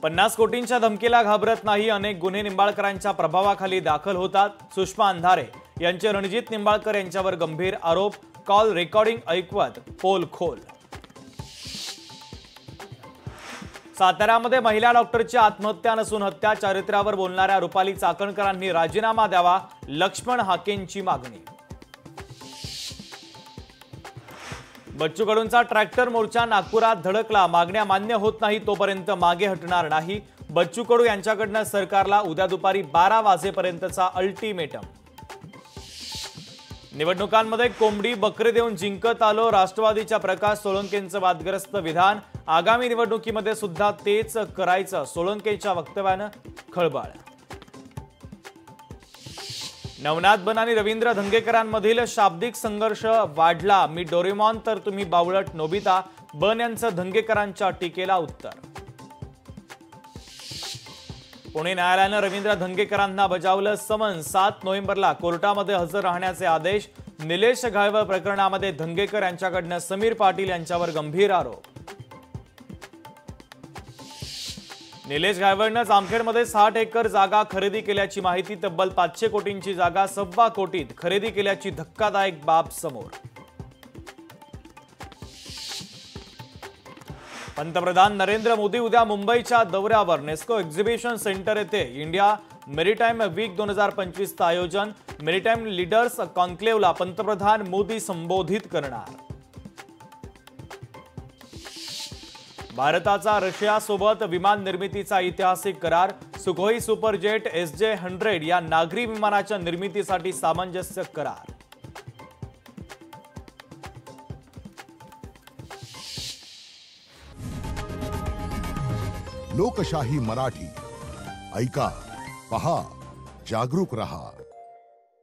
50 कोटींच्या धमकीला घाबरत नाही, अनेक गुन्हे निंबाळकरांच्या प्रभावाखाली दाखल होतात। सुषमा अंधारे यांचे रणजित निंबाळकर यांच्यावर गंभीर आरोप, कॉल रेकॉर्डिंग ऐकवत पोल खोल। साताऱ्यामध्ये महिला डॉक्टरची आत्महत्या नसून हत्या, चारित्र्यावर बोलणाऱ्या रुपाली चाकणकरांनी राजीनामा द्यावा, लक्ष्मण हाकेंची मागणी। बच्चू कडूंचा ट्रॅक्टर मोर्चा नागपुरात धडकला, मागण्या मान्य होत नाही तोपर्यंत मागे हटणार नाही। बच्चू कडू यांच्याकडून सरकारला उद्या दुपारी 12 वाजेपर्यंतचा अल्टिमेटम। निवडणुकांमध्ये कोंबडी बकरे देऊन जिंकत आलो, राष्ट्रवादीच्या प्रकाश सोळंकेंचं वादग्रस्त विधान, आगामी निवडणुकीमध्ये सुद्धा तेच करायचं, सोळंकेच्या वक्तव्यानं खळबळ। नवनाथ बन आणि रवींद्र धंगेकरांमधील शाब्दिक संघर्ष वाढला, मी डोरेमॉन तर तुम्ही बावळट नोबिता, बन यांचं धंगेकरांच्या टीकेला उत्तर। पुणे न्यायालयानं रवींद्र धंगेकरांना बजावलं समन्स, 7 नोव्हेंबरला कोर्टामध्ये हजर राहण्याचे आदेश। निलेश घाळवळ प्रकरणामध्ये धंगेकर यांच्याकडून समीर पाटील यांच्यावर गंभीर आरोप। निलेश घाळवळनं जामखेडमध्ये 60 एकर जागा खरेदी केल्याची माहिती, तब्बल 500 कोटींची जागा 1.25 कोटीत खरेदी केल्याची धक्कादायक बाब समोर। पंतप्रधान नरेंद्र मोदी उद्या मुंबईच्या दौऱ्यावर, नेस्को एक्झिबिशन सेंटर येथे इंडिया मेरीटाईम वीक 2025चं आयोजन, मेरीटाईम लीडर्स कॉन्क्लेव्हला पंतप्रधान मोदी संबोधित करणार। भारताचा रशियासोबत विमान निर्मितीचा ऐतिहासिक करार, सुखोई सुपरजेट SJ-100 या नागरी विमानाच्या निर्मितीसाठी सामंजस्य करार। लोकशाही मराठी ऐका, पहा, जागरूक रहा।